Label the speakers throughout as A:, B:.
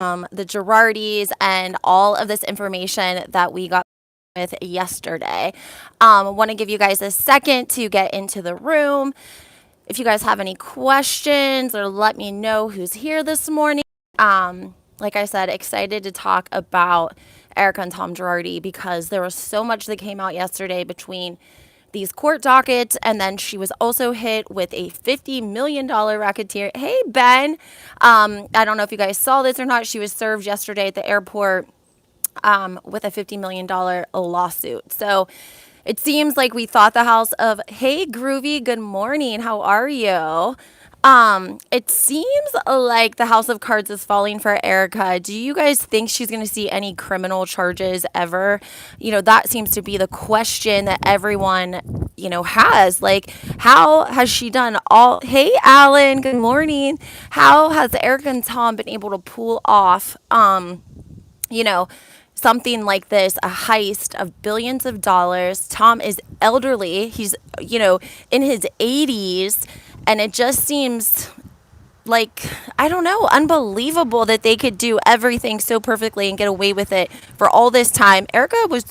A: the Girardis and all of this information that we got with yesterday. I want to give you guys a second to get into the room. If you guys have any questions or let me know who's here this morning. Like I said, excited to talk about Erika and Tom Girardi because there was so much that came out yesterday between these court dockets, and then she was also hit with a $50 million racketeer. Hey, Ben. I don't know if you guys saw this or not. She was served yesterday at the airport with a $50 million lawsuit. So it seems like we thought the house of, hey, Groovy, good morning. How are you? It seems like the house of cards is falling for Erika. Do you guys think she's going to see any criminal charges ever? That seems to be the question that everyone, has. Like, how has she done all? Hey, Alan, good morning. How has Erika and Tom been able to pull off, you know, something like this, a heist of billions of dollars? Tom is elderly. He's, in his 80s. And it just seems like, I don't know, unbelievable that they could do everything so perfectly and get away with it for all this time. Erika was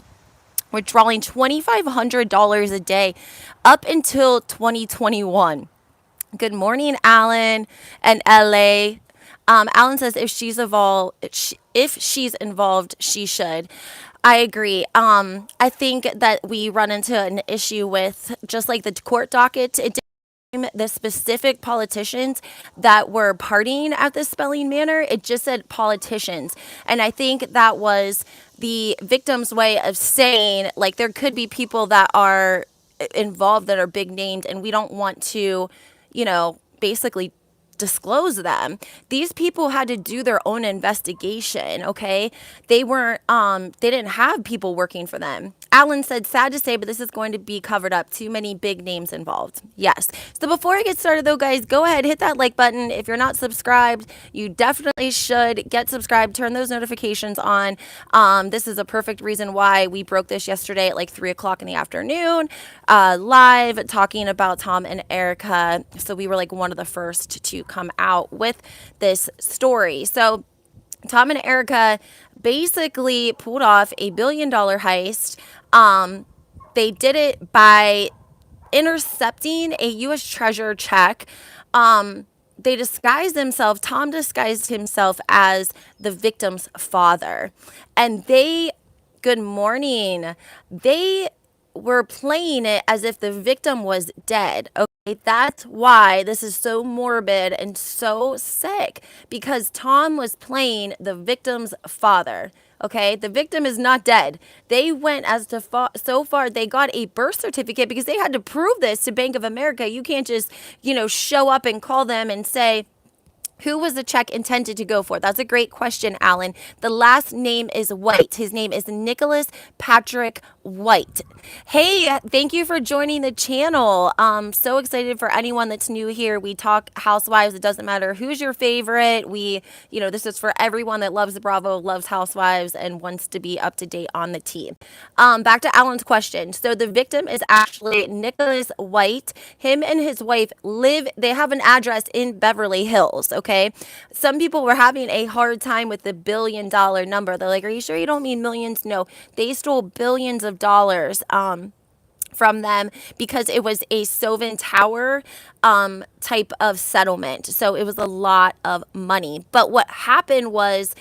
A: withdrawing $2,500 a day up until 2021. Good morning, Alan and LA. Alan says if she's involved, she should. I agree. I think that we run into an issue with just like the court docket. It the specific politicians that were partying at the spelling manor. It just said politicians. And I think that was the victim's way of saying, like, there could be people that are involved that are big named, and we don't want to, basically disclose them. These people had to do their own investigation, okay? They didn't have people working for them. Alan said, sad to say, but this is going to be covered up. Too many big names involved. Yes. So before I get started though, guys, go ahead, hit that like button. If you're not subscribed, you definitely should get subscribed, turn those notifications on. This is a perfect reason why we broke this yesterday at like 3 o'clock in the afternoon, live talking about Tom and Erika. So we were like one of the first to come out with this story. So Tom and Erika basically pulled off a $1 billion heist. They did it by intercepting a U.S. Treasury check. They disguised themselves. Tom disguised himself as the victim's father. And good morning. They were playing it as if the victim was dead. Okay, that's why this is so morbid and so sick, because Tom was playing the victim's father. Okay, the victim is not dead. They went so far, they got a birth certificate because they had to prove this to Bank of America. You can't just, show up and call them and say, who was the check intended to go for? That's a great question, Alan. The last name is White. His name is Nicholas Patrick White. Hey, thank you for joining the channel. So excited for anyone that's new here. We talk housewives. It doesn't matter who's your favorite. This is for everyone that loves Bravo, loves housewives, and wants to be up to date on the team. Back to Alan's question. So the victim is actually Nicholas White. Him and his wife they have an address in Beverly Hills. Okay. Some people were having a hard time with the $1 billion number. They're like, are you sure you don't mean millions? No, they stole billions of dollars from them because it was a Sovin Tower type of settlement. So it was a lot of money. But what happened was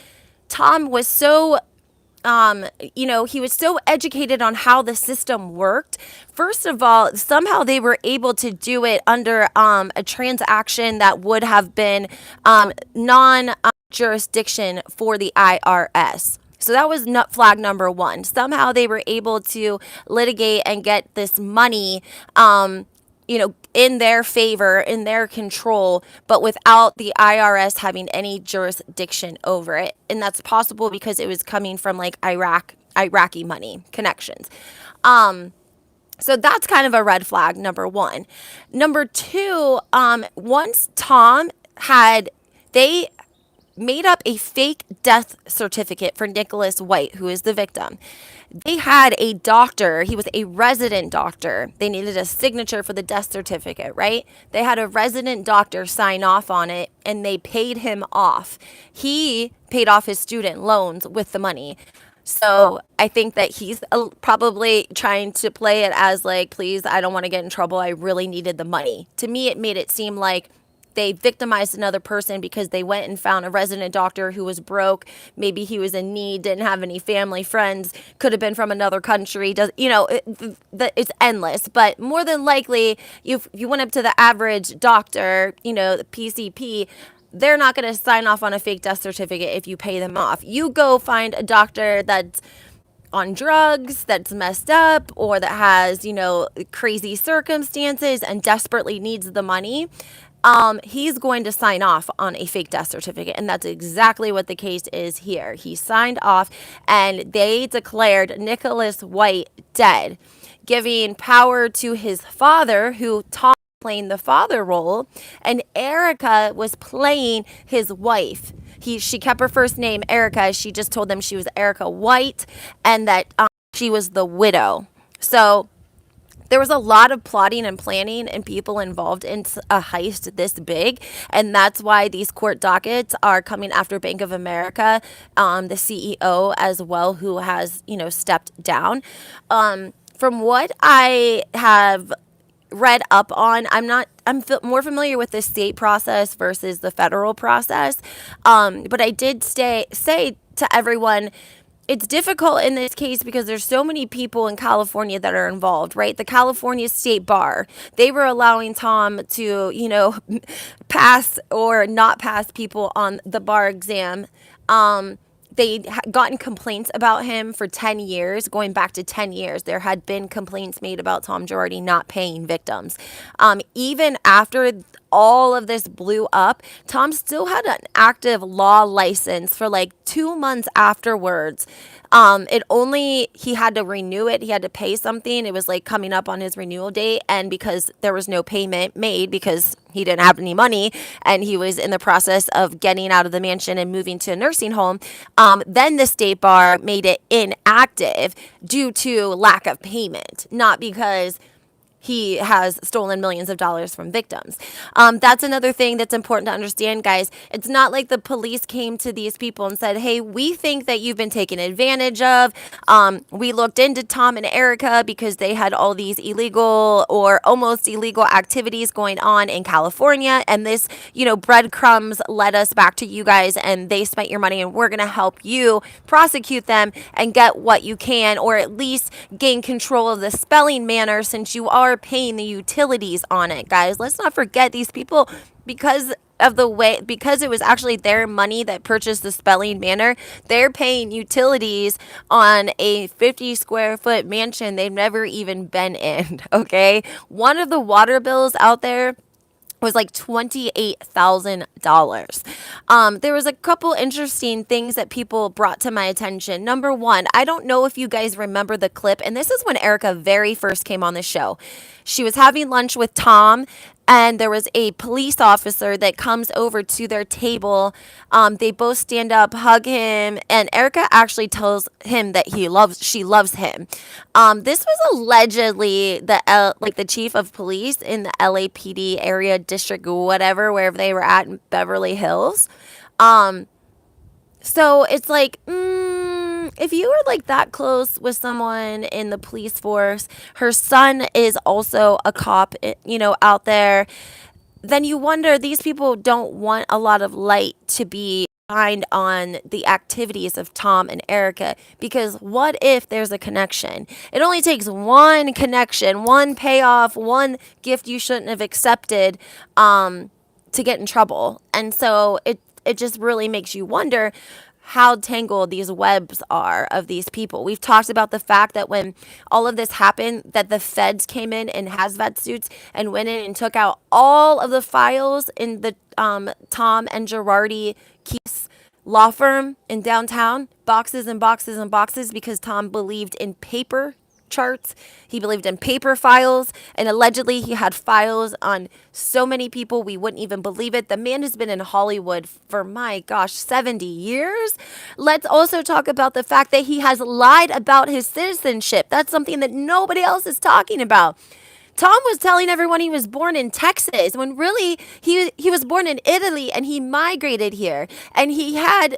A: Tom was so he was so educated on how the system worked. First of all, somehow they were able to do it under a transaction that would have been non-jurisdiction for the IRS. So that was flag number one. Somehow they were able to litigate and get this money, in their favor, in their control, but without the IRS having any jurisdiction over it. And that's possible because it was coming from like Iraqi money connections. So that's kind of a red flag, number one. Number two, once Tom they made up a fake death certificate for Nicholas White, who is the victim. They had a doctor, he was a resident doctor. They needed a signature for the death certificate, right? They had a resident doctor sign off on it and they paid him off. He paid off his student loans with the money. So I think that he's probably trying to play it as like, please, I don't want to get in trouble. I really needed the money. To me, it made it seem like they victimized another person because they went and found a resident doctor who was broke. Maybe he was in need, didn't have any family, friends, could have been from another country. It's endless. But more than likely, you went up to the average doctor, the PCP, they're not going to sign off on a fake death certificate if you pay them off. You go find a doctor that's on drugs, that's messed up, or that has, crazy circumstances and desperately needs the money. He's going to sign off on a fake death certificate. And that's exactly what the case is here. He signed off and they declared Nicholas White dead, giving power to his father, who Tom playing the father role, and Erika was playing his wife. She kept her first name Erika. She just told them she was Erika White and that she was the widow. So there was a lot of plotting and planning and people involved in a heist this big. And that's why these court dockets are coming after Bank of America, the CEO as well, who has, stepped down. From what I have read up on, I'm more familiar with the state process versus the federal process. But I did say to everyone, it's difficult in this case because there's so many people in California that are involved, right? The California State Bar, they were allowing Tom to, pass or not pass people on the bar exam. They'd gotten complaints about him for 10 years, going back to 10 years. There had been complaints made about Tom Girardi not paying victims. Even after all of this blew up, Tom still had an active law license for like 2 months afterwards. He had to renew it. He had to pay something. It was like coming up on his renewal date. And because there was no payment made because he didn't have any money and he was in the process of getting out of the mansion and moving to a nursing home, then the state bar made it inactive due to lack of payment, not because he has stolen millions of dollars from victims. That's another thing that's important to understand, guys. It's not like the police came to these people and said, hey, we think that you've been taken advantage of. We looked into Tom and Erika because they had all these illegal or almost illegal activities going on in California. And this, breadcrumbs led us back to you guys and they spent your money and we're going to help you prosecute them and get what you can, or at least gain control of the spelling manor since you are paying the utilities on it, guys. Let's not forget these people, because it was actually their money that purchased the spelling manor, they're paying utilities on a 50 square foot mansion they've never even been in. Okay, one of the water bills out there was like $28,000. There was a couple interesting things that people brought to my attention. Number one, I don't know if you guys remember the clip, and this is when Erika very first came on the show. She was having lunch with Tom, and there was a police officer that comes over to their table. They both stand up, hug him, and Erika actually tells him that she loves him. This was allegedly the chief of police in the LAPD area district, whatever, wherever they were at in Beverly Hills. So it's like, if you were like that close with someone in the police force, her son is also a cop, out there, then you wonder, these people don't want a lot of light to be shined on the activities of Tom and Erika, because what if there's a connection? It only takes one connection, one payoff, one gift you shouldn't have accepted, to get in trouble. And so it just really makes you wonder how tangled these webs are of these people. We've talked about the fact that when all of this happened, that the feds came in hazmat suits and went in and took out all of the files in the Tom and Girardi Keith's law firm in downtown, boxes and boxes and boxes, because Tom believed in paper charts. He believed in paper files, and allegedly he had files on so many people we wouldn't even believe it. The man has been in Hollywood for, my gosh, 70 years. Let's also talk about the fact that he has lied about his citizenship. That's something that nobody else is talking about. Tom was telling everyone he was born in Texas when really he was born in Italy and he migrated here, and he had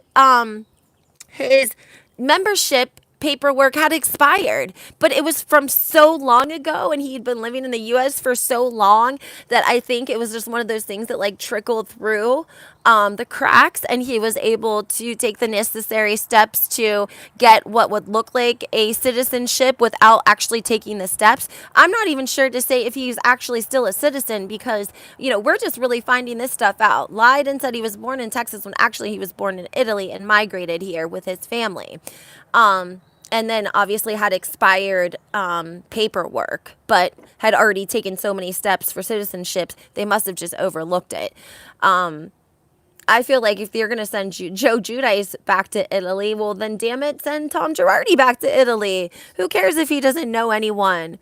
A: his membership paperwork had expired, but it was from so long ago and he'd been living in the US for so long that I think it was just one of those things that like trickled through the cracks, and he was able to take the necessary steps to get what would look like a citizenship without actually taking the steps. I'm not even sure to say if he's actually still a citizen because, we're just really finding this stuff out. Lied and said he was born in Texas when actually he was born in Italy and migrated here with his family. And then obviously had expired paperwork, but had already taken so many steps for citizenships, they must have just overlooked it. I feel like if you're going to send Joe Giudice back to Italy, well, then damn it, send Tom Girardi back to Italy. Who cares if he doesn't know anyone?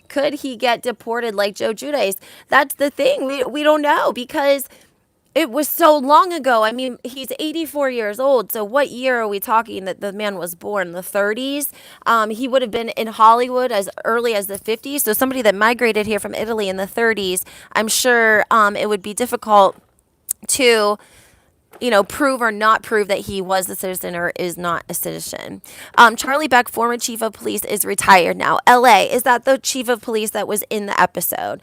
A: Could he get deported like Joe Giudice? That's the thing. We don't know because it was so long ago. I mean, he's 84 years old. So what year are we talking that the man was born? The 30s? He would have been in Hollywood as early as the 50s. So somebody that migrated here from Italy in the 30s, I'm sure it would be difficult to prove or not prove that he was a citizen or is not a citizen. Charlie Beck, former chief of police, is retired now. LA, is that the chief of police that was in the episode?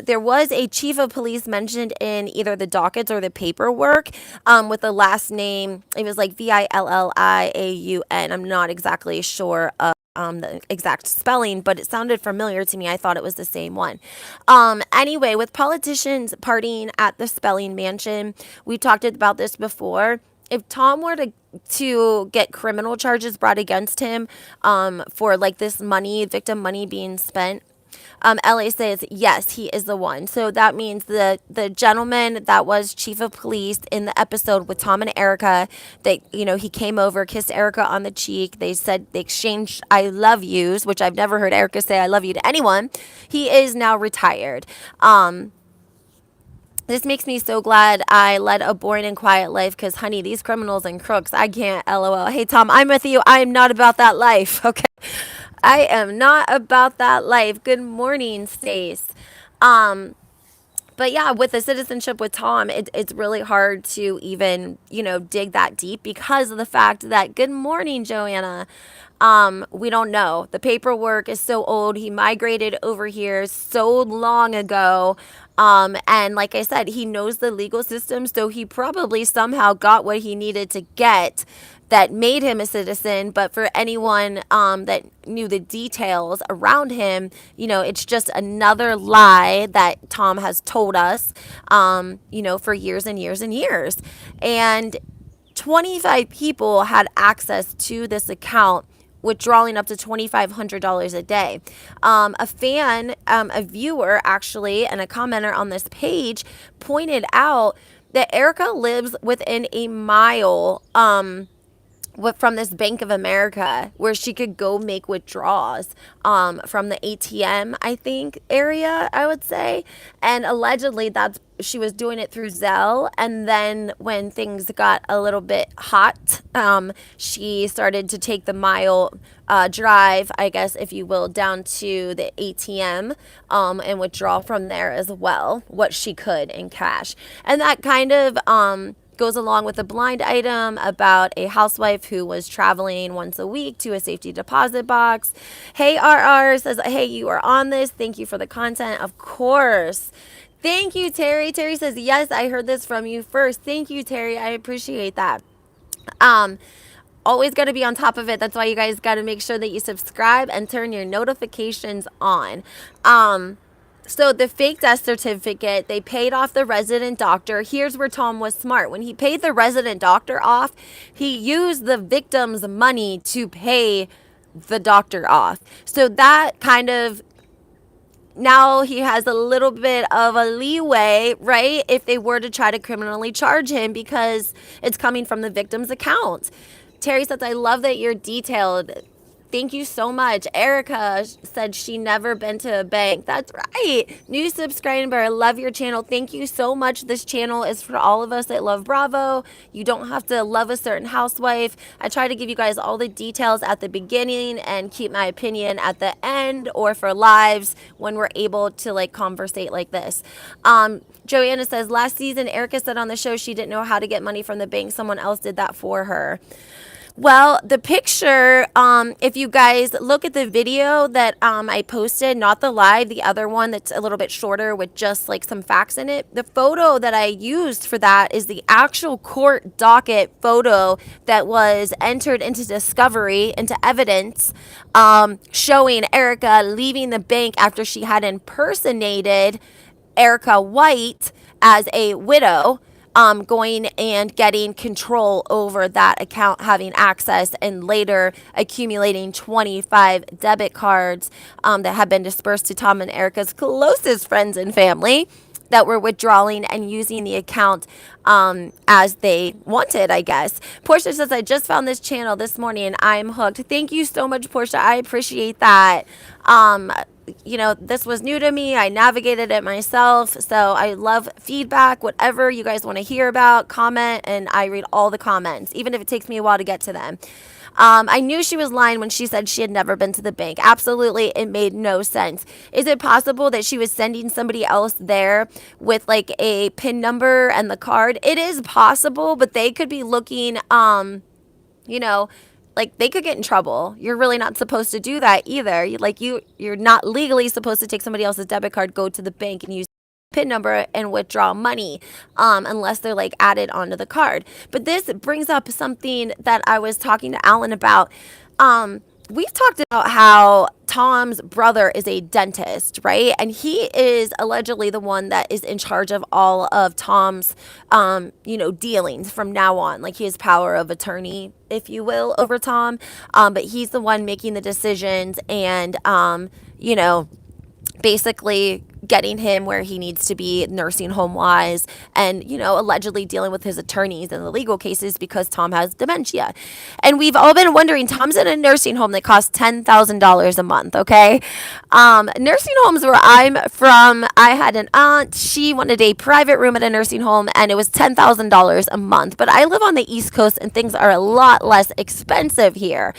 A: There was a chief of police mentioned in either the dockets or the paperwork with the last name. It was like Villiaun. I'm not exactly sure of the exact spelling, but it sounded familiar to me. I thought it was the same one. Anyway, with politicians partying at the Spelling Mansion, we talked about this before. If Tom were to get criminal charges brought against him for like this victim money being spent, LA says, yes, he is the one. So that means the gentleman that was chief of police in the episode with Tom and Erika, he came over, kissed Erika on the cheek. They exchanged I love yous, which I've never heard Erika say I love you to anyone. He is now retired. This makes me so glad I led a boring and quiet life because, honey, these criminals and crooks, I can't, LOL. Hey, Tom, I'm with you. I am not about that life, okay? I am not about that life. Good morning, Stace. But yeah, with the citizenship with Tom, it's really hard to even, dig that deep because of the fact that, good morning, Joanna. We don't know. The paperwork is so old. He migrated over here so long ago. And like I said, he knows the legal system, so he probably somehow got what he needed to get that made him a citizen. But for anyone that knew the details around him, it's just another lie that Tom has told us, for years and years and years. And 25 people had access to this account, withdrawing up to $2,500 a day. A fan, a viewer actually, and a commenter on this page pointed out that Erika lives within a mile from this Bank of America where she could go make withdrawals from the ATM, I think, area, I would say. And allegedly she was doing it through Zelle. And then when things got a little bit hot, she started to take the mile drive, I guess, if you will, down to the ATM and withdraw from there as well, what she could in cash. And that kind of goes along with a blind item about a housewife who was traveling once a week to a safety deposit box. Hey, RR says, hey, you are on this. Thank you for the content. Of course. Thank you, Terry. Terry says, yes, I heard this from you first. Thank you, Terry. I appreciate that. Always got to be on top of it. That's why you guys got to make sure that you subscribe and turn your notifications on. So the fake death certificate, they paid off the resident doctor. Here's where Tom was smart. When he paid the resident doctor off, he used the victim's money to pay the doctor off. So that kind of, now he has a little bit of a leeway, right? If they were to try to criminally charge him because it's coming from the victim's account. Terry says, I love that you're detailed. Thank you so much. Erika said she never been to a bank. That's right. New subscriber. Love your channel. Thank you so much. This channel is for all of us that love Bravo. You don't have to love a certain housewife. I try to give you guys all the details at the beginning and keep my opinion at the end, or for lives when we're able to like conversate like this. Joanna says, last season, Erika said on the show she didn't know how to get money from the bank. Someone else did that for her. Well, the picture, if you guys look at the video that I posted, not the live, the other one that's a little bit shorter with just like some facts in it, the photo that I used for that is the actual court docket photo that was entered into discovery, into evidence, showing Erika leaving the bank after she had impersonated Erika White as a widow, going and getting control over that account, having access, and later accumulating 25 debit cards that have been dispersed to Tom and Erika's closest friends and family that were withdrawing and using the account as they wanted, I guess. Portia says, I just found this channel this morning and I'm hooked. Thank you so much, Portia. I appreciate that. You know, this was new to me. I navigated it myself. So I love feedback, whatever you guys want to hear about, comment, and I read all the comments, even if it takes me a while to get to them. I knew she was lying when she said she had never been to the bank. Absolutely, it made no sense. Is it possible that she was sending somebody else there with like a PIN number and the card? It is possible, but they could be looking, you know, like they could get in trouble. You're really not supposed to do that either. You're not legally supposed to take somebody else's debit card, go to the bank and use PIN number and withdraw money, unless they're like added onto the card. But this brings up something that I was talking to Alan about. We've talked about how Tom's brother is a dentist, right? And he is allegedly the one that is in charge of all of Tom's, dealings from now on. Like he has power of attorney, if you will, over Tom. But he's the one making the decisions and, basically getting him where he needs to be nursing home wise, and allegedly dealing with his attorneys in the legal cases because Tom has dementia. And we've all been wondering, Tom's in a nursing home that costs $10,000 a month. Okay. Nursing homes where I'm from, I had an aunt, she wanted a private room at a nursing home and it was $10,000 a month. But I live on the East Coast and things are a lot less expensive here.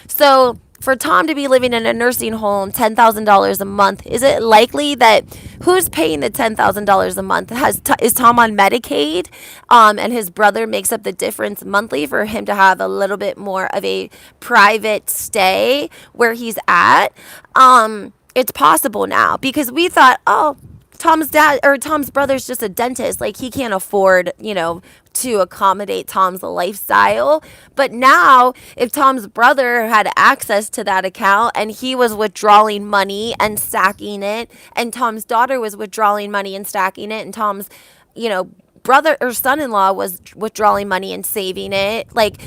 A: So for Tom to be living in a nursing home, $10,000 a month, is it likely that who's paying the $10,000 a month? Is Tom on Medicaid, and his brother makes up the difference monthly for him to have a little bit more of a private stay where he's at? It's possible now because we thought, oh, Tom's brother's just a dentist. Like he can't afford, to accommodate Tom's lifestyle. But now if Tom's brother had access to that account and he was withdrawing money and stacking it, and Tom's daughter was withdrawing money and stacking it, and Tom's, brother or son-in-law was withdrawing money and saving it. Like,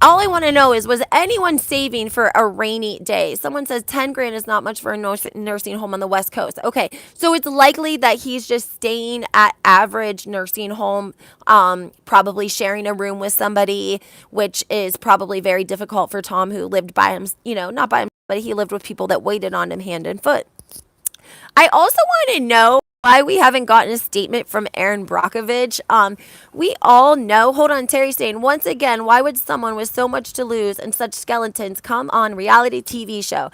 A: all I want to know is, was anyone saving for a rainy day? Someone says 10 grand is not much for a nursing home on the West Coast. Okay, so it's likely that he's just staying at average nursing home, probably sharing a room with somebody, which is probably very difficult for Tom, who lived by him, not by him, but he lived with people that waited on him hand and foot. I also want to know why we haven't gotten a statement from Erin Brockovich. We all know, hold on, Terry's saying, once again, why would someone with so much to lose and such skeletons come on reality TV show?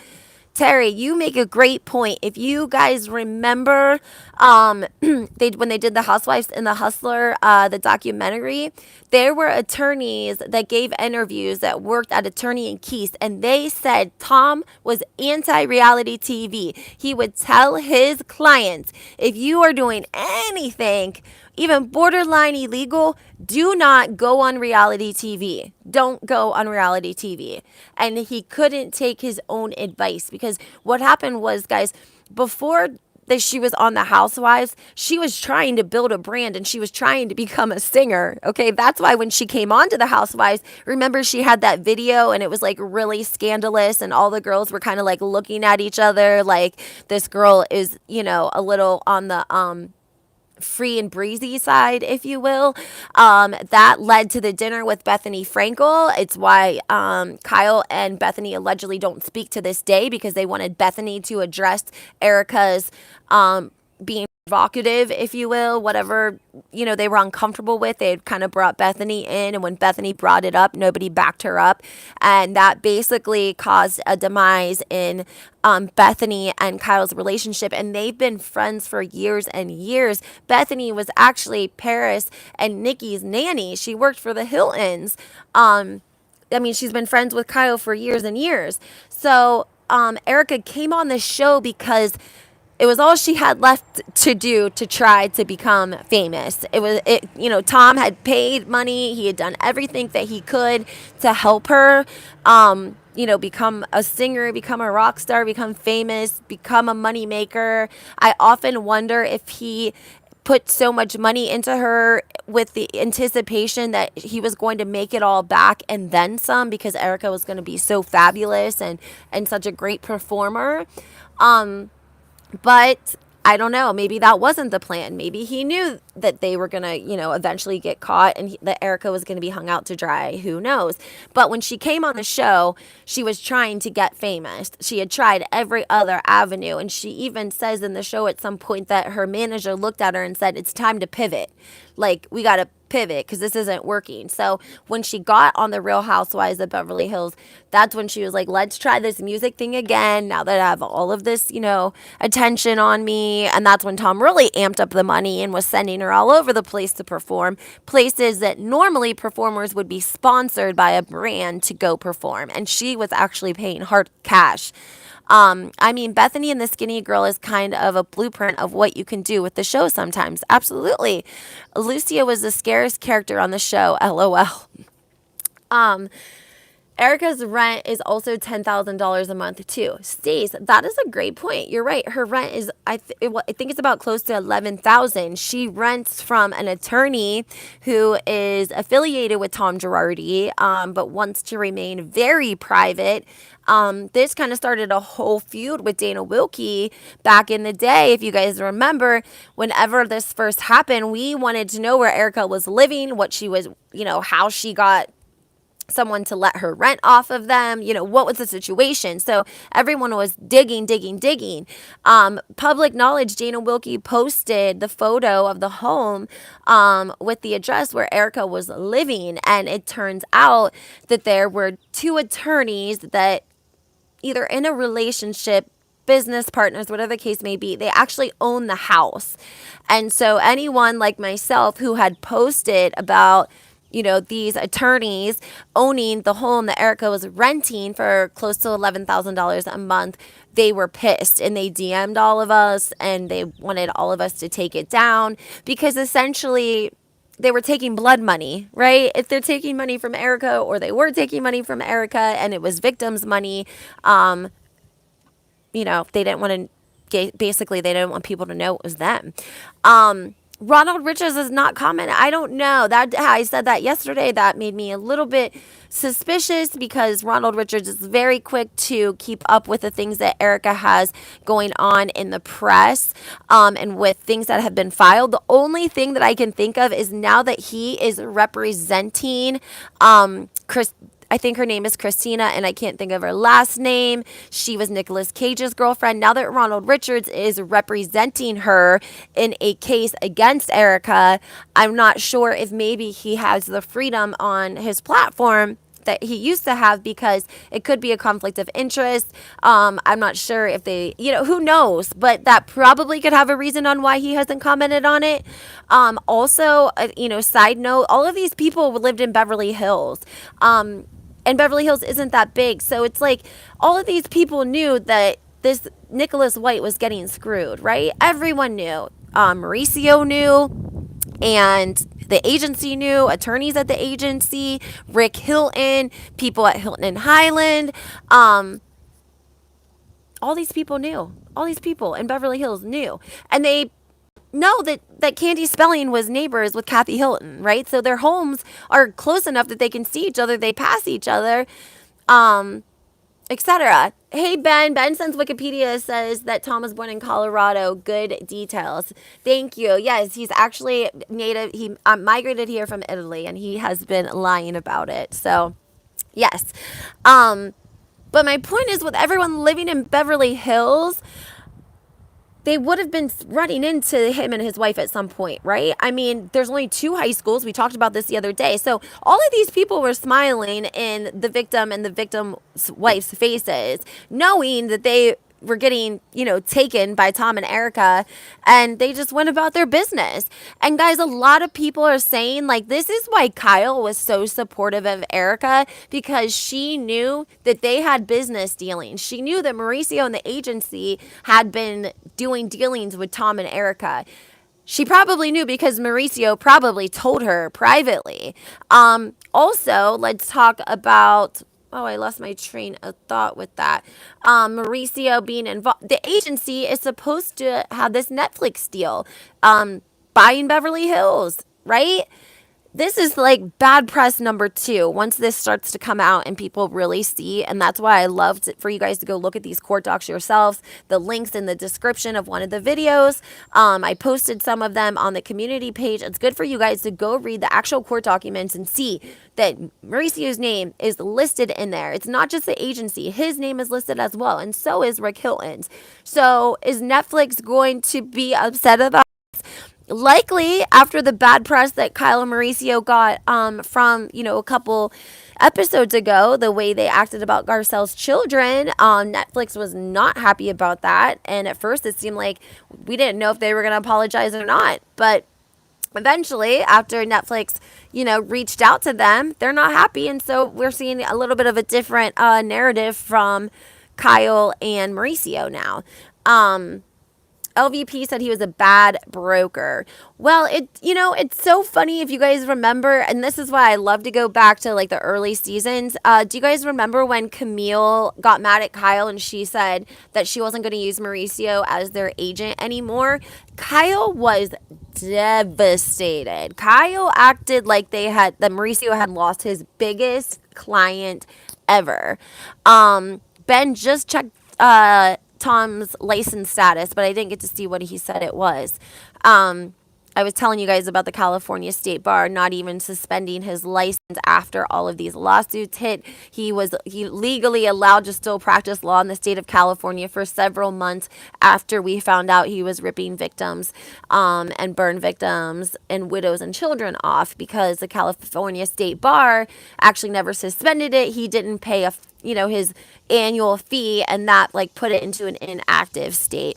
A: Terry, you make a great point. If you guys remember, when they did the Housewives and the Hustler, the documentary, there were attorneys that gave interviews that worked at Attorney and Keys, and they said Tom was anti-reality TV. He would tell his clients, if you are doing anything even borderline illegal, do not go on reality TV. Don't go on reality TV. And he couldn't take his own advice because what happened was, guys, before that she was on the Housewives, she was trying to build a brand and she was trying to become a singer. Okay, that's why when she came on to the Housewives, remember she had that video and it was like really scandalous and all the girls were kind of like looking at each other like this girl is, a little on the free and breezy side, if you will. That led to the dinner with Bethany Frankel. It's why Kyle and Bethany allegedly don't speak to this day, because they wanted Bethany to address Erika's being provocative, if you will, whatever, they were uncomfortable with. They had kind of brought Bethany in, and when Bethany brought it up, nobody backed her up. And that basically caused a demise in Bethany and Kyle's relationship. And they've been friends for years and years. Bethany was actually Paris and Nikki's nanny. She worked for the Hiltons. She's been friends with Kyle for years and years. So Erika came on this show because it was all she had left to do to try to become famous. Tom had paid money. He had done everything that he could to help her, become a singer, become a rock star, become famous, become a money maker. I often wonder if he put so much money into her with the anticipation that he was going to make it all back and then some, because Erika was going to be so fabulous and such a great performer. But I don't know. Maybe that wasn't the plan. Maybe he knew that they were going to, eventually get caught, and that Erika was going to be hung out to dry. Who knows? But when she came on the show, she was trying to get famous. She had tried every other avenue. And she even says in the show at some point that her manager looked at her and said, "It's time to pivot. Like, we got to pivot because this isn't working." So when she got on the Real Housewives of Beverly Hills, that's when she was like, let's try this music thing again, now that I have all of this, attention on me. And that's when Tom really amped up the money and was sending her all over the place to perform, places that normally performers would be sponsored by a brand to go perform. And she was actually paying hard cash. Bethany and the Skinny Girl is kind of a blueprint of what you can do with the show sometimes. Absolutely. Lucia was the scariest character on the show. LOL. Erika's rent is also $10,000 a month too. Stace, that is a great point. You're right. Her rent is, I think it's about close to $11,000. She rents from an attorney who is affiliated with Tom Girardi, but wants to remain very private. This kind of started a whole feud with Dana Wilkie back in the day. If you guys remember, whenever this first happened, we wanted to know where Erika was living, what she was, how she got someone to let her rent off of them, what was the situation. So everyone was digging. Public knowledge, Dana Wilkie posted the photo of the home with the address where Erika was living. And it turns out that there were two attorneys that, either in a relationship, business partners, whatever the case may be, they actually own the house. And so anyone like myself who had posted about these attorneys owning the home that Erika was renting for close to $11,000 a month, they were pissed, and they DM'd all of us, and they wanted all of us to take it down, because essentially they were taking blood money, right? If they're taking money from Erika, or they were taking money from Erika, and it was victims' money, they didn't want to, basically they didn't want people to know it was them. Ronald Richards is not commenting. I don't know. That I said that yesterday. That made me a little bit suspicious, because Ronald Richards is very quick to keep up with the things that Erika has going on in the press, and with things that have been filed. The only thing that I can think of is now that he is representing I think her name is Christina, and I can't think of her last name. She was Nicolas Cage's girlfriend. Now that Ronald Richards is representing her in a case against Erika, I'm not sure if maybe he has the freedom on his platform that he used to have, because it could be a conflict of interest. I'm not sure if they, who knows, but that probably could have a reason on why he hasn't commented on it. Also, side note, all of these people lived in Beverly Hills. And Beverly Hills isn't that big. So it's like all of these people knew that this Nicholas White was getting screwed, right? Everyone knew. Mauricio knew. And the agency knew. Attorneys at the agency. Rick Hilton. People at Hilton and Highland. All these people knew. All these people in Beverly Hills knew. And they know that Candy Spelling was neighbors with Kathy Hilton, right? So their homes are close enough that they can see each other. They pass each other. etc. Hey Ben, Ben sends Wikipedia says that Tom was born in Colorado. Good details. Thank you. Yes, he's actually native. He migrated here from Italy, and he has been lying about it. So, yes. Um, but my point is, with everyone living in Beverly Hills, they would have been running into him and his wife at some point, right? I mean, there's only two high schools. We talked about this the other day. So all of these people were smiling in the victim and the victim's wife's faces, knowing that they were getting, taken by Tom and Erika, and they just went about their business. And guys, a lot of people are saying like this is why Kyle was so supportive of Erika, because she knew that they had business dealings. She knew that Mauricio and the agency had been doing dealings with Tom and Erika. She probably knew because Mauricio probably told her privately. Also, let's talk about. Oh, I lost my train of thought with that. Mauricio being involved. The agency is supposed to have this Netflix deal, buying Beverly Hills, right? This is like bad press number 2 once this starts to come out and people really see. And that's why I loved it for you guys to go look at these court docs yourselves. The links in the description of one of the videos. I posted some of them on the community page. It's good for you guys to go read the actual court documents and see that Mauricio's name is listed in there. It's not just the agency. His name is listed as well. And so is Rick Hilton's. So is Netflix going to be upset about? Likely after the bad press that Kyle and Mauricio got from a couple episodes ago, the way they acted about Garcelle's children, Netflix was not happy about that. And at first it seemed like we didn't know if they were going to apologize or not. But eventually, after Netflix, reached out to them, they're not happy. And so we're seeing a little bit of a different narrative from Kyle and Mauricio now. LVP said he was a bad broker. Well, it's so funny if you guys remember, and this is why I love to go back to like the early seasons. Do you guys remember when Camille got mad at Kyle and she said that she wasn't going to use Mauricio as their agent anymore? Kyle was devastated. Kyle acted like that Mauricio had lost his biggest client ever. Ben just checked Tom's license status, but I didn't get to see what he said it was. I was telling you guys about the California State Bar not even suspending his license after all of these lawsuits hit. He legally allowed to still practice law in the state of California for several months after we found out he was ripping victims and burn victims and widows and children off, because the California State Bar actually never suspended it. He didn't pay his annual fee, and that like put it into an inactive state.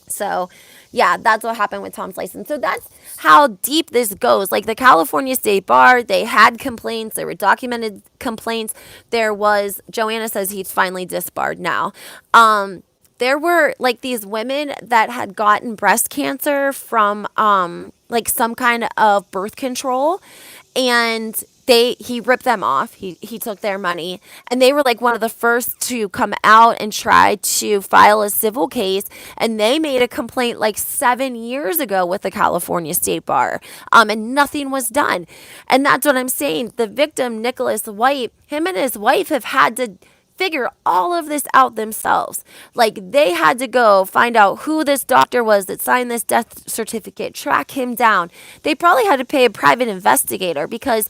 A: So yeah, that's what happened with Tom's license. So that's how deep this goes. Like the California State Bar, they had complaints. There were documented complaints. Joanna says he's finally disbarred now. There were like these women that had gotten breast cancer from like some kind of birth control, and he ripped them off. He took their money, and they were like one of the first to come out and try to file a civil case, and they made a complaint like 7 years ago with the California State Bar, and nothing was done. And that's what I'm saying. The victim, Nicholas White, him and his wife have had to figure all of this out themselves. Like they had to go find out who this doctor was that signed this death certificate, track him down. They probably had to pay a private investigator, because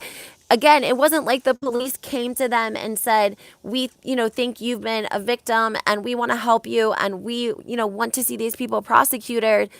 A: again, it wasn't like the police came to them and said, we, think you've been a victim and we want to help you and we, want to see these people prosecuted.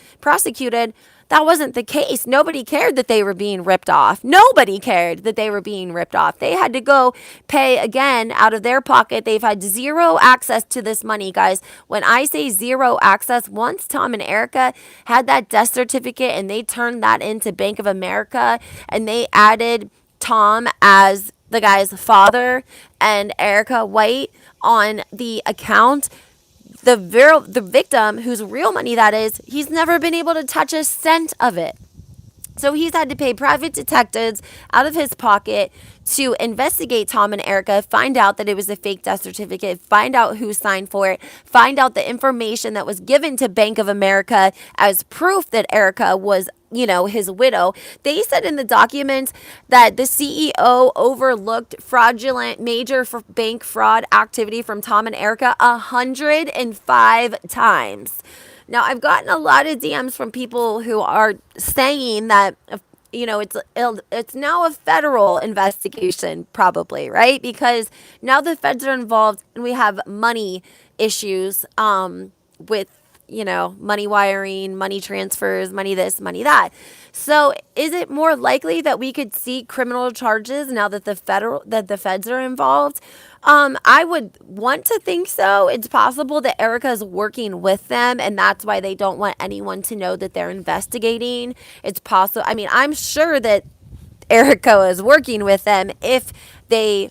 A: That wasn't the case. Nobody cared that they were being ripped off. Nobody cared that they were being ripped off. They had to go pay again out of their pocket. They've had zero access to this money, guys. When I say zero access, once Tom and Erika had that death certificate and they turned that into Bank of America and they added Tom as the guy's father and Erika White on the account, the victim, whose real money that is, he's never been able to touch a cent of it. So he's had to pay private detectives out of his pocket to investigate Tom and Erika, find out that it was a fake death certificate, find out who signed for it, find out the information that was given to Bank of America as proof that Erika was, his widow. They said in the documents that the CEO overlooked fraudulent major bank fraud activity from Tom and Erika 105 times. Now, I've gotten a lot of DMs from people who are saying that, it's now a federal investigation, probably, right? Because now the feds are involved and we have money issues with, money wiring, money transfers, money this, money that. So is it more likely that we could see criminal charges now that the feds are involved? I would want to think so. It's possible that Erika is working with them, and that's why they don't want anyone to know that they're investigating. It's possible. I mean, I'm sure that Erika is working with them if they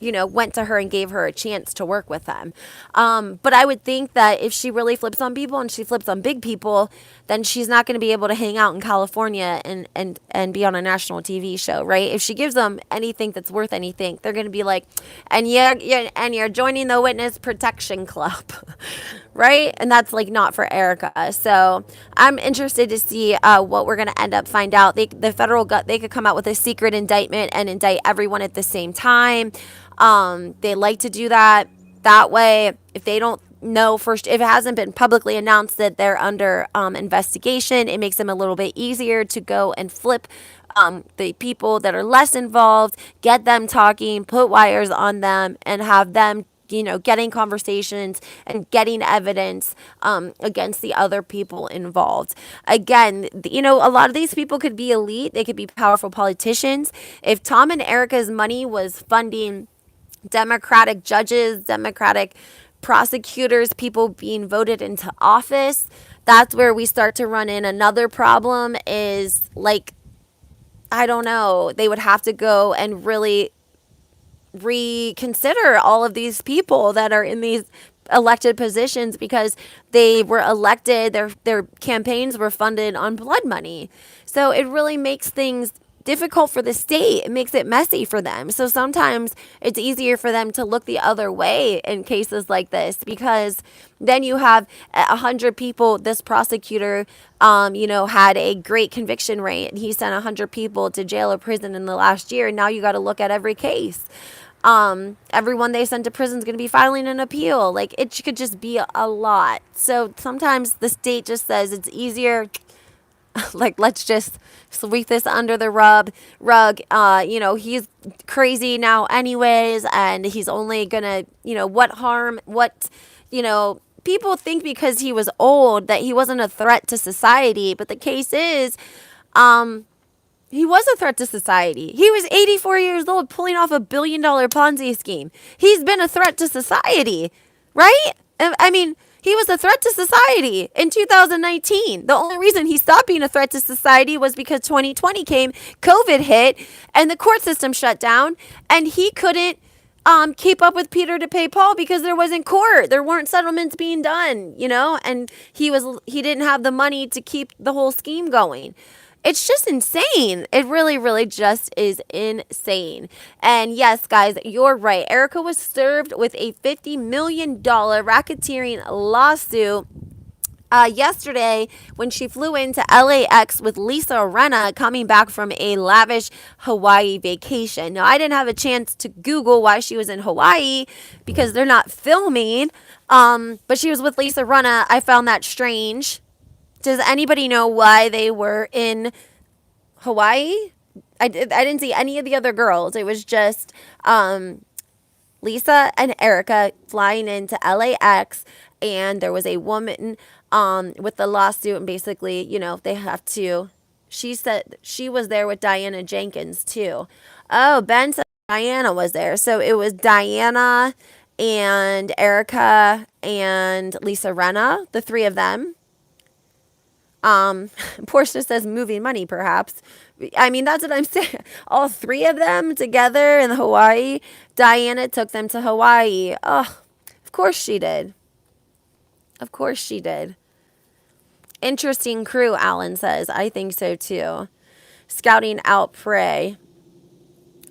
A: went to her and gave her a chance to work with them. But I would think that if she really flips on people and she flips on big people, then she's not going to be able to hang out in California and be on a national TV show, right? If she gives them anything that's worth anything, they're going to be like, and you're joining the Witness Protection Club, right? And that's like not for Erika. So I'm interested to see what we're going to end up find out. The federal they could come out with a secret indictment and indict everyone at the same time. They like to do that way. If they don't know first, if it hasn't been publicly announced that they're under investigation, it makes them a little bit easier to go and flip the people that are less involved, get them talking, put wires on them, and have them getting conversations and getting evidence against the other people involved. Again, a lot of these people could be elite. They could be powerful politicians. If Tom and Erika's money was funding Democratic judges, Democratic prosecutors, people being voted into office, that's where we start to run in. Another problem is, like, I don't know, they would have to go and really reconsider all of these people that are in these elected positions because they were elected, their campaigns were funded on blood money. So it really makes things difficult for the state. It makes it messy for them. So sometimes it's easier for them to look the other way in cases like this, because then you have 100 people. This prosecutor, had a great conviction rate, and he sent 100 people to jail or prison in the last year. And now you got to look at every case. Everyone they sent to prison is going to be filing an appeal. Like, it could just be a lot. So sometimes the state just says it's easier. Like, let's just sweep this under the rug. He's crazy now anyways, and he's only gonna, people think because he was old that he wasn't a threat to society, but the case is, he was a threat to society. He was 84 years old pulling off $1 billion Ponzi scheme. He's been a threat to society, right? I mean, he was a threat to society in 2019. The only reason he stopped being a threat to society was because 2020 came, COVID hit, and the court system shut down, and he couldn't keep up with Peter to pay Paul because there wasn't court. There weren't settlements being done, and he didn't have the money to keep the whole scheme going. It's just insane. It really, really just is insane. And yes, guys, you're right. Erika was served with a $50 million racketeering lawsuit yesterday when she flew into LAX with Lisa Rinna, coming back from a lavish Hawaii vacation. Now, I didn't have a chance to Google why she was in Hawaii because they're not filming, but she was with Lisa Rinna. I found that strange. Does anybody know why they were in Hawaii? I didn't see any of the other girls. It was just Lisa and Erika flying into LAX, and there was a woman with the lawsuit, and basically, they have to. She said she was there with Diana Jenkins too. Oh, Ben said Diana was there, so it was Diana and Erika and Lisa Rinna, the three of them. Portia says moving money, perhaps. I mean, that's what I'm saying. All three of them together in Hawaii. Diana took them to Hawaii. Oh, of course she did. Of course she did. Interesting crew, Alan says. I think so too. scouting out prey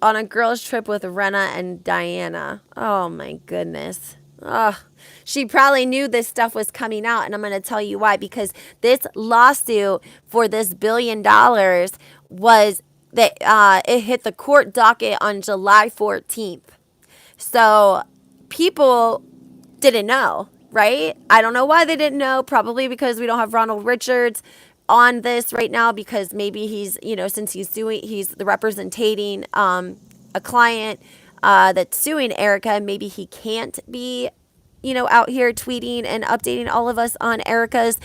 A: on a girls' trip with Rena and Diana. Oh my goodness. Ugh. She probably knew this stuff was coming out, and I'm going to tell you why. Because this lawsuit for this $1 billion was that it hit the court docket on July 14th. So people didn't know, right? I don't know why they didn't know. Probably because we don't have Ronald Richards on this right now, because maybe he's, since he's the representing a client that's suing Erika, maybe he can't be out here tweeting and updating all of us on Erika's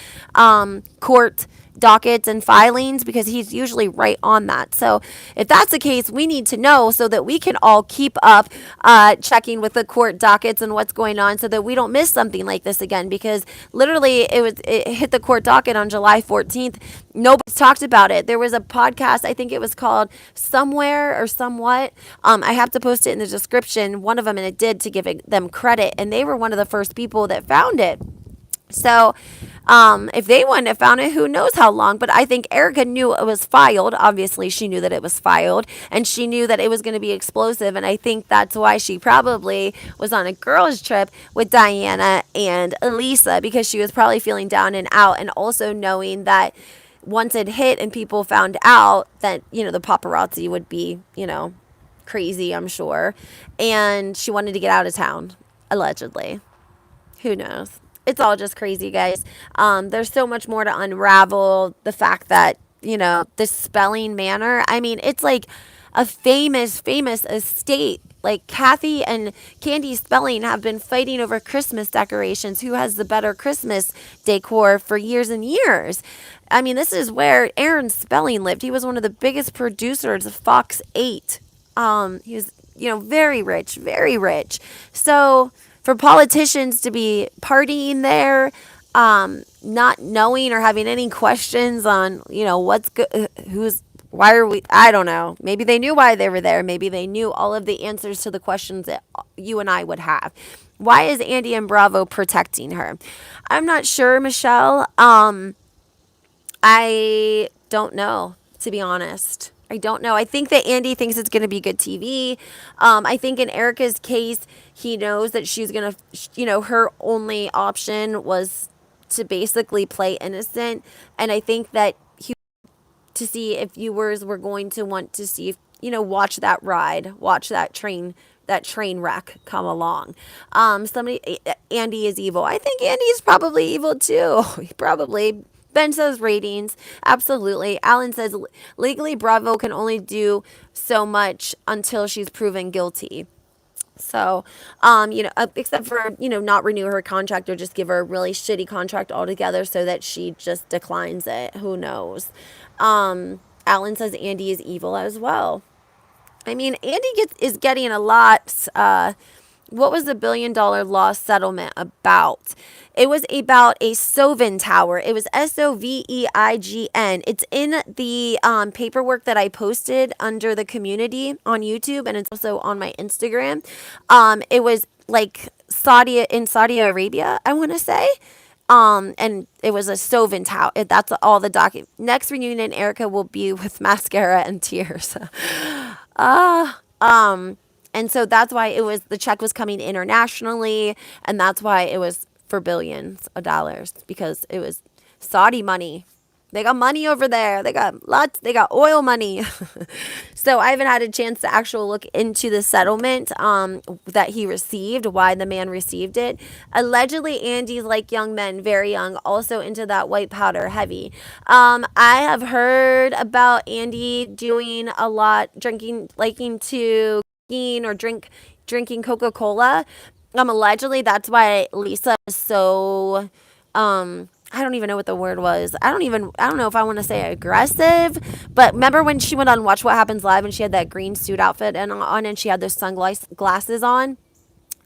A: court dockets and filings, because he's usually right on that. So if that's the case, we need to know so that we can all keep up checking with the court dockets and what's going on, so that we don't miss something like this again, because literally it hit the court docket on July 14th. Nobody's talked about it. There was a podcast, I think it was called Somewhere or Somewhat. I have to post it in the description, one of them, and it did, to give them credit, and they were one of the first people that found it. So if they wouldn't have found it, who knows how long. But I think Erika knew it was filed. Obviously, she knew that it was filed, and she knew that it was going to be explosive. And I think that's why she probably was on a girls' trip with Diana and Elisa, because she was probably feeling down and out, and also knowing that once it hit and people found out, that, the paparazzi would be, crazy, I'm sure. And she wanted to get out of town, allegedly. Who knows? It's all just crazy, guys. There's so much more to unravel. The fact that, this spelling manor, I mean, it's like a famous estate. Like Kathy and Candy Spelling have been fighting over Christmas decorations. Who has the better Christmas decor for years and years? I mean, this is where Aaron Spelling lived. He was one of the biggest producers of Fox 8. He was, very rich, very rich. So for politicians to be partying there, not knowing or having any questions on, what's good, why are we, I don't know. Maybe they knew why they were there. Maybe they knew all of the answers to the questions that you and I would have. Why is Andy and Bravo protecting her? I'm not sure, Michelle. I don't know, to be honest. I don't know. I think that Andy thinks it's going to be good TV. I think in Erika's case, he knows that she's going to, her only option was to basically play innocent. And I think that to see if viewers were going to want to see, watch that ride, watch that train wreck come along. Andy is evil. I think Andy's probably evil too. He probably. Ben says ratings. Absolutely. Alan says legally Bravo can only do so much until she's proven guilty. So, except for, not renew her contract or just give her a really shitty contract altogether so that she just declines it. Who knows? Alan says Andy is evil as well. I mean, Andy is getting a lot. What was the $1 billion law settlement about? It was about a Sovin tower. It was Soveign. It's in the paperwork that I posted under the community on YouTube, and it's also on my Instagram. It was like in Saudi Arabia, I want to say. And it was a Sovin tower. That's all the document. Next reunion, Erika will be with mascara and tears. And so that's why the check was coming internationally, and that's why it was for billions of dollars, because it was Saudi money. They got money over there. They got oil money. So I haven't had a chance to actually look into the settlement that he received, why the man received it. Allegedly, Andy's like young men, very young, also into that white powder heavy. I have heard about Andy doing a lot, liking to or drinking Coca-Cola. Allegedly, that's why Lisa is so I don't even know what the word was. I don't know if I want to say aggressive, but remember when she went on Watch What Happens Live and she had that green suit outfit on and she had those sunglasses on?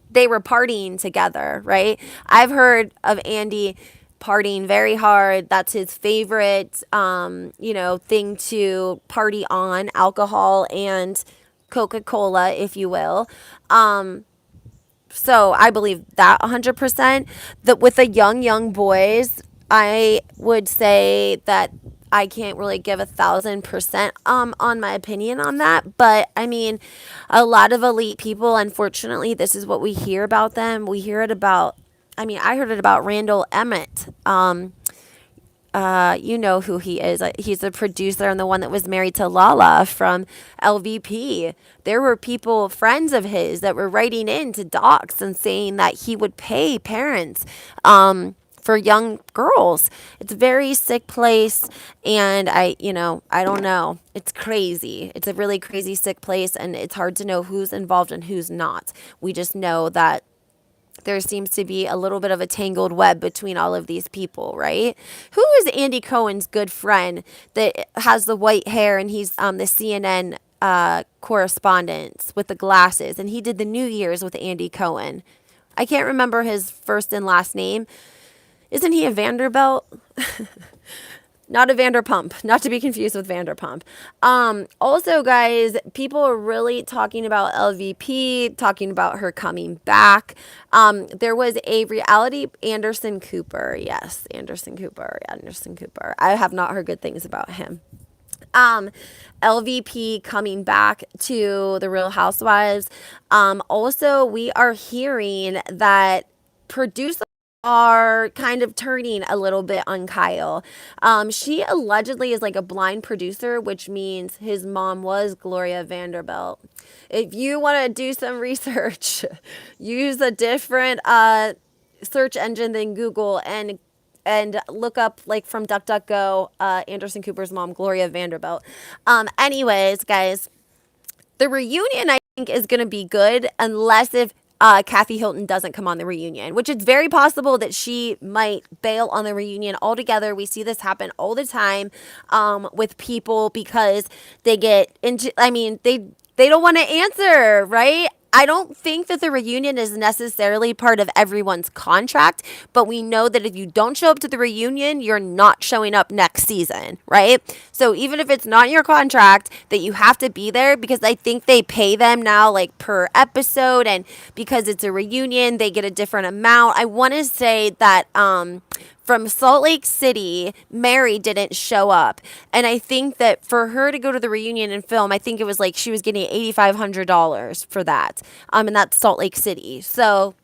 A: They were partying together, right? I've heard of Andy partying very hard. That's his favorite thing to party on, alcohol and Coca-Cola, if you will. So I believe that 100%. That with the young boys, I would say that I can't really give 1,000% on my opinion on that. But I mean, a lot of elite people, unfortunately, this is what we hear about them. We hear it about, I mean, I heard it about Randall Emmett. You know who he is. He's the producer and the one that was married to Lala from LVP. There were people, friends of his, that were writing in to docs and saying that he would pay parents for young girls. It's a very sick place. And I don't know. It's crazy. It's a really crazy, sick place. And it's hard to know who's involved and who's not. We just know that there seems to be a little bit of a tangled web between all of these people, right? Who is Andy Cohen's good friend that has the white hair and he's the CNN correspondent with the glasses, and he did the New Year's with Andy Cohen. I can't remember his first and last name. Isn't he a Vanderbilt? Not a Vanderpump, not to be confused with Vanderpump. Also, guys, people are really talking about LVP, talking about her coming back. There was a reality Anderson Cooper. Yes, Anderson Cooper. I have not heard good things about him. LVP coming back to the Real Housewives. Also, we are hearing that producers are kind of turning a little bit on Kyle. She allegedly is like a blind producer, which means his mom was Gloria Vanderbilt. If you want to do some research, use a different search engine than Google and look up, like, from DuckDuckGo, Anderson Cooper's mom, Gloria Vanderbilt. Anyways, guys, the reunion, I think, is going to be good unless if Kathy Hilton doesn't come on the reunion, which it's very possible that she might bail on the reunion altogether. We see this happen all the time with people because they get into, I mean, they don't want to answer, right? I don't think that the reunion is necessarily part of everyone's contract, but we know that if you don't show up to the reunion, you're not showing up next season, right? So even if it's not in your contract that you have to be there, because I think they pay them now like per episode, and because it's a reunion, they get a different amount. I want to say that from Salt Lake City, Mary didn't show up. And I think that for her to go to the reunion and film, I think it was like she was getting $8,500 for that. And that's Salt Lake City. So,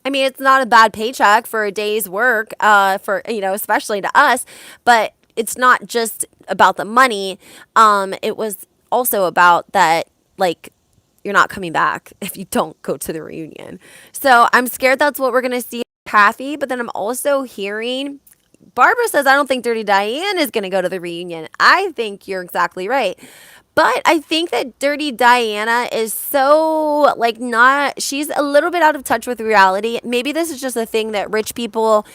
A: I mean, it's not a bad paycheck for a day's work, especially to us. But it's not just about the money. It was also about that, like, you're not coming back if you don't go to the reunion. So I'm scared that's what we're going to see. Kathy, but then I'm also hearing Barbara says, I don't think Dirty Diane is going to go to the reunion. I think you're exactly right. But I think that Dirty Diana is so, like, she's a little bit out of touch with reality. Maybe this is just a thing that rich people,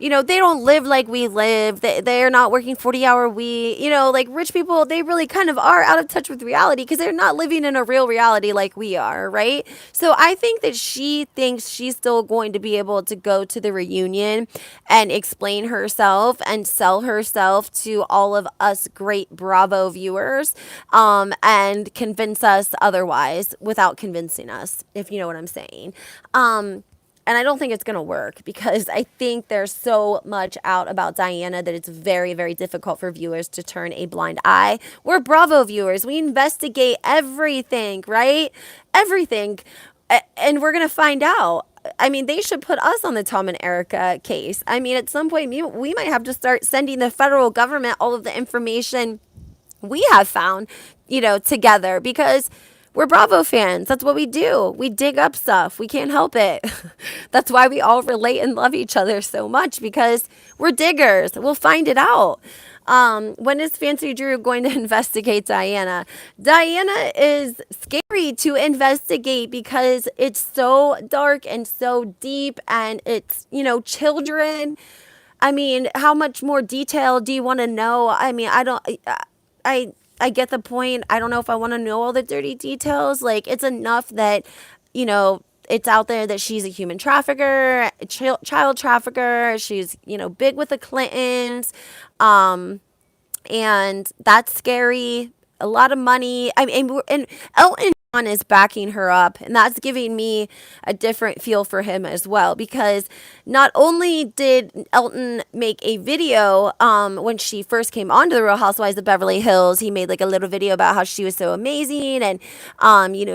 A: they don't live like we live. They're not working 40-hour week. Like, rich people, they really kind of are out of touch with reality because they're not living in a real reality like we are, right? So I think that she thinks she's still going to be able to go to the reunion and explain herself and sell herself to all of us great Bravo viewers, and convince us otherwise without convincing us, if you know what I'm saying. And I don't think it's going to work because I think there's so much out about Diana that it's very, very difficult for viewers to turn a blind eye. We're Bravo viewers. We investigate everything, right? Everything. And we're going to find out. I mean, they should put us on the Tom and Erika case. I mean, at some point, we might have to start sending the federal government all of the information we have found, together, because we're Bravo fans. That's what we do. We dig up stuff. We can't help it. That's why we all relate and love each other so much, because we're diggers. We'll find it out. When is Fancy Drew going to investigate Diana? Diana is scary to investigate because it's so dark and so deep, and it's, children. I mean, how much more detail do you want to know? I mean, I get the point. I don't know if I want to know all the dirty details. Like, it's enough that, it's out there that she's a human trafficker, a child trafficker. She's, big with the Clintons. And that's scary. A lot of money. I mean, and Elton is backing her up, and that's giving me a different feel for him as well, because not only did Elton make a video when she first came onto the Real Housewives of Beverly Hills, he made like a little video about how she was so amazing, and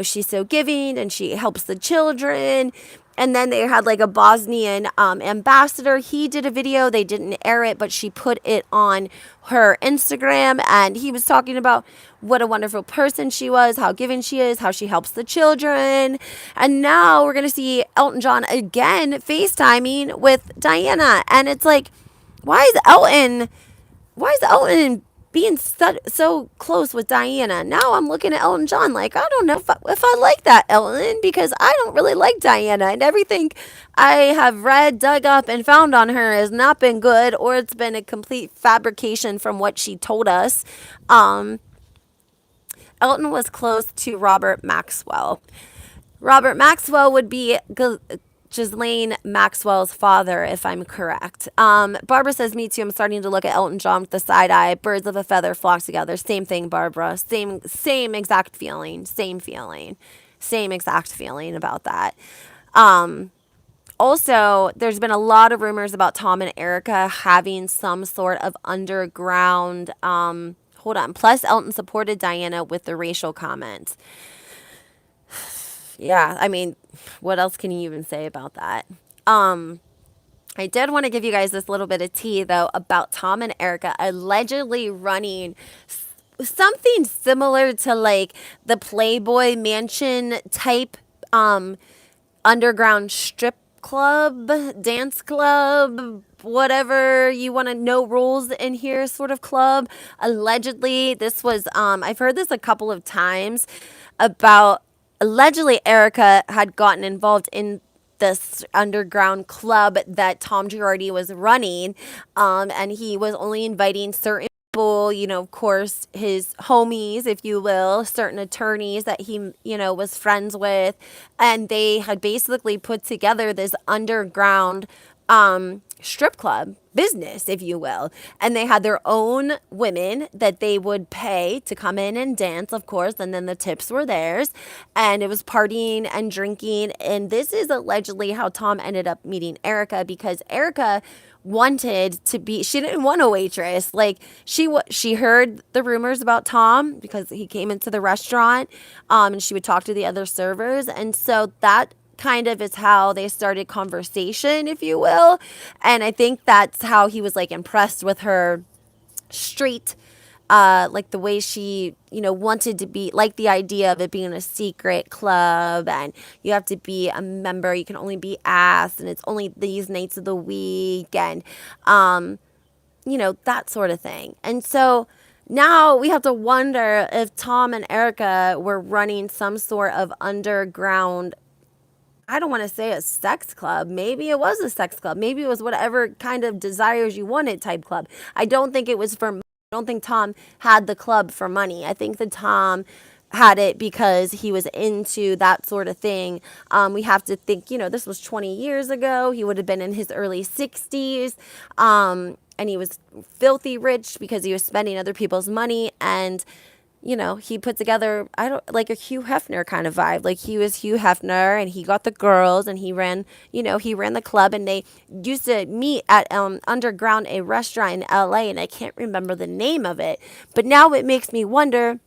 A: she's so giving and she helps the children. And then they had like a Bosnian ambassador. He did a video. They didn't air it, but she put it on her Instagram. And he was talking about what a wonderful person she was, how giving she is, how she helps the children. And now we're going to see Elton John again FaceTiming with Diana. And it's like, why is Elton being so close with Diana? Now I'm looking at Elton John like, I don't know if I like that, Elton, because I don't really like Diana, and everything I have read, dug up, and found on her has not been good, or it's been a complete fabrication from what she told us. Elton was close to Robert Maxwell. Robert Maxwell would be Ghislaine Maxwell's father, if I'm correct. Barbara says, me too. I'm starting to look at Elton John with the side eye. Birds of a feather flock together. Same thing, Barbara. Same exact feeling. Same feeling. Same exact feeling about that. Also, there's been a lot of rumors about Tom and Erika having some sort of underground, hold on. Plus, Elton supported Diana with the racial comments. Yeah, I mean, what else can you even say about that? I did want to give you guys this little bit of tea, though, about Tom and Erika allegedly running something similar to like the Playboy Mansion type underground strip club, dance club, whatever you want to know, rules in here sort of club. Allegedly, this was, I've heard this a couple of times about. Allegedly, Erika had gotten involved in this underground club that Tom Girardi was running, and he was only inviting certain people, of course, his homies, if you will, certain attorneys that he, was friends with, and they had basically put together this underground strip club business, if you will. And they had their own women that they would pay to come in and dance, of course, and then the tips were theirs. And it was partying and drinking. And this is allegedly how Tom ended up meeting Erika, because Erika wanted to be, she didn't want a waitress. Like she heard the rumors about Tom because he came into the restaurant, and she would talk to the other servers. And so that kind of is how they started conversation, if you will. And I think that's how he was like impressed with her street, like the way she, wanted to be, like the idea of it being a secret club and you have to be a member, you can only be asked, and it's only these nights of the week, and that sort of thing. And so now we have to wonder if Tom and Erika were running some sort of underground, I don't want to say a sex club. Maybe it was a sex club. Maybe it was whatever kind of desires you wanted type club. I don't think it was I don't think Tom had the club for money. I think that Tom had it because he was into that sort of thing. We have to think, this was 20 years ago. He would have been in his early 60s. And he was filthy rich because he was spending other people's money. And he put together, like a Hugh Hefner kind of vibe. Like he was Hugh Hefner and he got the girls and he ran the club, and they used to meet at Underground, a restaurant in LA, and I can't remember the name of it. But now it makes me wonder,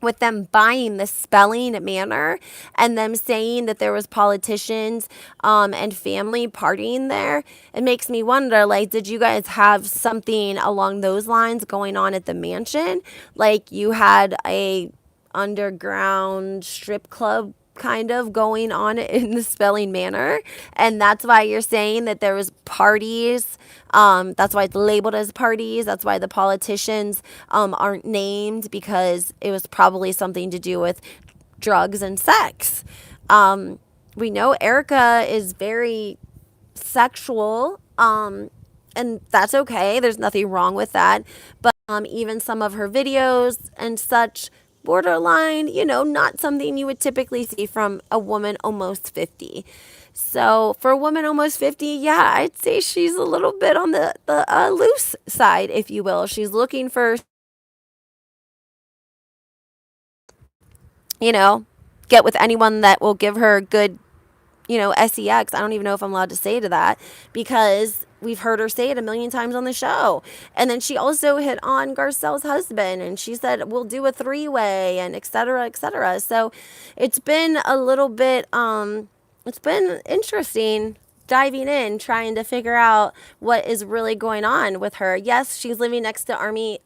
A: with them buying the spelling manor and them saying that there was politicians and family partying there, it makes me wonder, like, did you guys have something along those lines going on at the mansion? Like you had a underground strip club kind of going on in the spelling manor, and that's why you're saying that there was parties. That's why it's labeled as parties. That's why the politicians aren't named, because it was probably something to do with drugs and sex. We know Erika is very sexual, and that's okay. There's nothing wrong with that. But even some of her videos and such, borderline, not something you would typically see from a woman almost 50. So for a woman almost 50, yeah, I'd say she's a little bit on the loose side, if you will. She's looking for, get with anyone that will give her good, sex. I don't even know if I'm allowed to say to that because we've heard her say it a million times on the show. And then she also hit on Garcelle's husband and she said, we'll do a three-way and et cetera, et cetera. So it's been a little bit, it's been interesting diving in, trying to figure out what is really going on with her. Yes, she's living next to Armie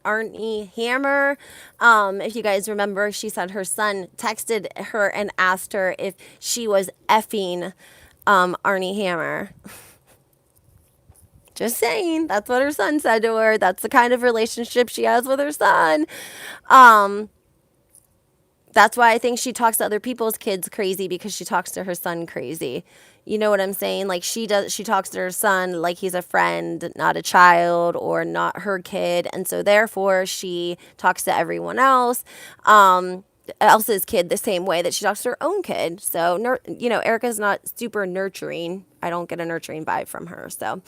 A: Hammer. If you guys remember, she said her son texted her and asked her if she was effing Arnie Hammer. Just saying, that's what her son said to her. That's the kind of relationship she has with her son. That's why I think she talks to other people's kids crazy because she talks to her son crazy. You know what I'm saying? Like she talks to her son like he's a friend, not a child or not her kid. And so therefore she talks to everyone else's kid the same way that she talks to her own kid. So, Erika's not super nurturing. I don't get a nurturing vibe from her. So,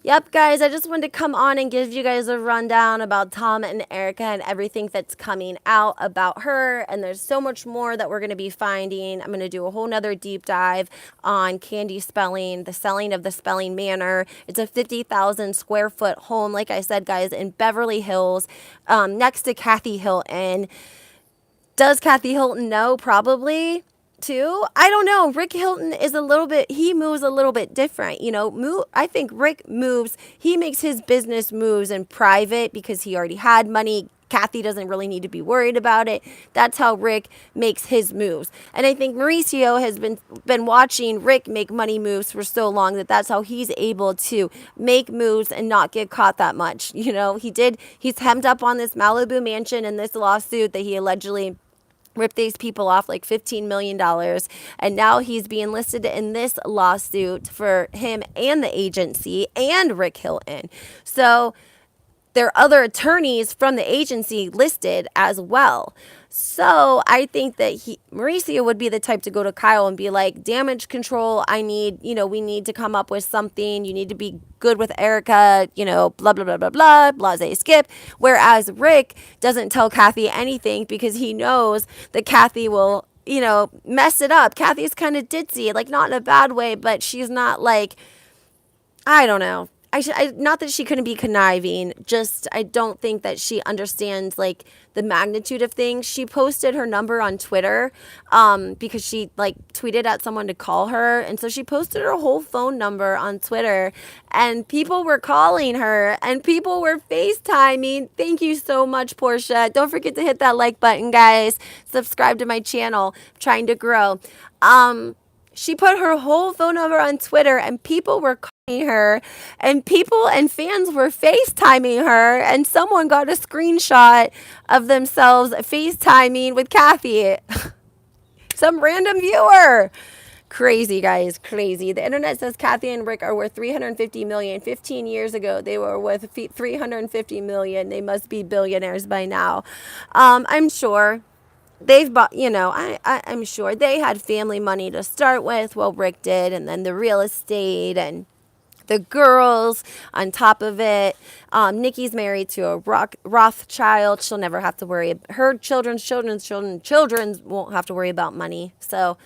A: yep, guys, I just wanted to come on and give you guys a rundown about Tom and Erika and everything that's coming out about her. And there's so much more that we're going to be finding. I'm going to do a whole nother deep dive on Candy Spelling, the selling of the Spelling Manor. It's a 50,000 square foot home, like I said, guys, in Beverly Hills, next to Kathy Hilton. Does Kathy Hilton know? Probably, too. I don't know. Rick Hilton is he moves a little bit different. I think Rick moves, he makes his business moves in private because he already had money. Kathy doesn't really need to be worried about it. That's how Rick makes his moves. And I think Mauricio has been watching Rick make money moves for so long that's how he's able to make moves and not get caught that much. He's hemmed up on this Malibu mansion in this lawsuit that he allegedly ripped these people off like $15 million. And now he's being listed in this lawsuit for him and the agency and Rick Hilton. So there are other attorneys from the agency listed as well. So I think that Mauricio would be the type to go to Kyle and be like, damage control, we need to come up with something. You need to be good with Erika, blah, blah, blah, blah, blah, blase skip. Whereas Rick doesn't tell Kathy anything because he knows that Kathy will, mess it up. Kathy's kind of ditzy, like not in a bad way, but she's not like, I don't know. Not that she couldn't be conniving, just I don't think that she understands like the magnitude of things. She posted her number on Twitter because she like tweeted at someone to call her. And so she posted her whole phone number on Twitter and people were calling her and people were FaceTiming. Thank you so much, Portia. Don't forget to hit that like button, guys. Subscribe to my channel. I'm trying to grow. She put her whole phone number on Twitter and people were calling her and people and fans were FaceTiming her and someone got a screenshot of themselves FaceTiming with Kathy. Some random viewer. Crazy, guys, crazy. The internet says Kathy and Rick are worth $350 million. 15 years ago, they were worth $350 million. They must be billionaires by now. I'm sure. They've bought, I'm sure they had family money to start with. Well, Rick did. And then the real estate and the girls on top of it. Nikki's married to a Rothschild. She'll never have to worry. Her children's won't have to worry about money. So,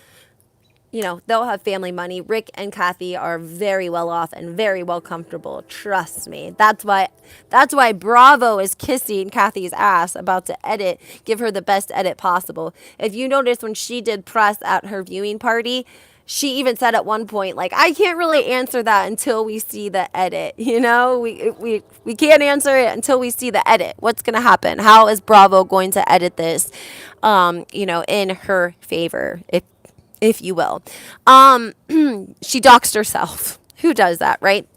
A: they'll have family money. Rick and Kathy are very well off and very well comfortable. Trust me. That's why Bravo is kissing Kathy's ass about to give her the best edit possible. If you notice when she did press at her viewing party, she even said at one point, like, I can't really answer that until we see the edit. We can't answer it until we see the edit. What's going to happen? How is Bravo going to edit this, in her favor, if you will. She doxed herself. Who does that, right?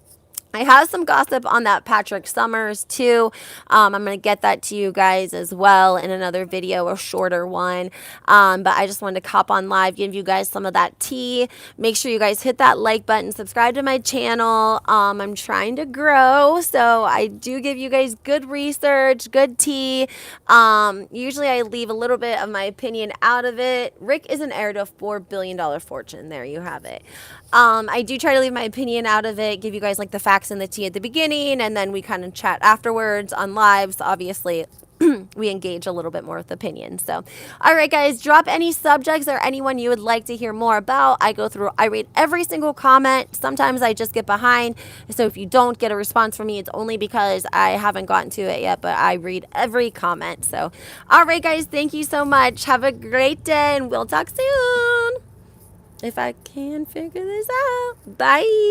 A: I have some gossip on that Patrick Summers too. I'm going to get that to you guys as well in another video, a shorter one. But I just wanted to hop on live, give you guys some of that tea. Make sure you guys hit that like button, subscribe to my channel. I'm trying to grow, so I do give you guys good research, good tea. Usually I leave a little bit of my opinion out of it. Rick is an heir to a $4 billion fortune. There you have it. I do try to leave my opinion out of it, give you guys like the facts and the tea at the beginning, and then we kind of chat afterwards on lives. Obviously, we engage a little bit more with opinions. So, all right, guys, drop any subjects or anyone you would like to hear more about. I read every single comment. Sometimes I just get behind. So if you don't get a response from me, it's only because I haven't gotten to it yet, but I read every comment. So, all right, guys, thank you so much. Have a great day, and we'll talk soon. If I can figure this out. Bye.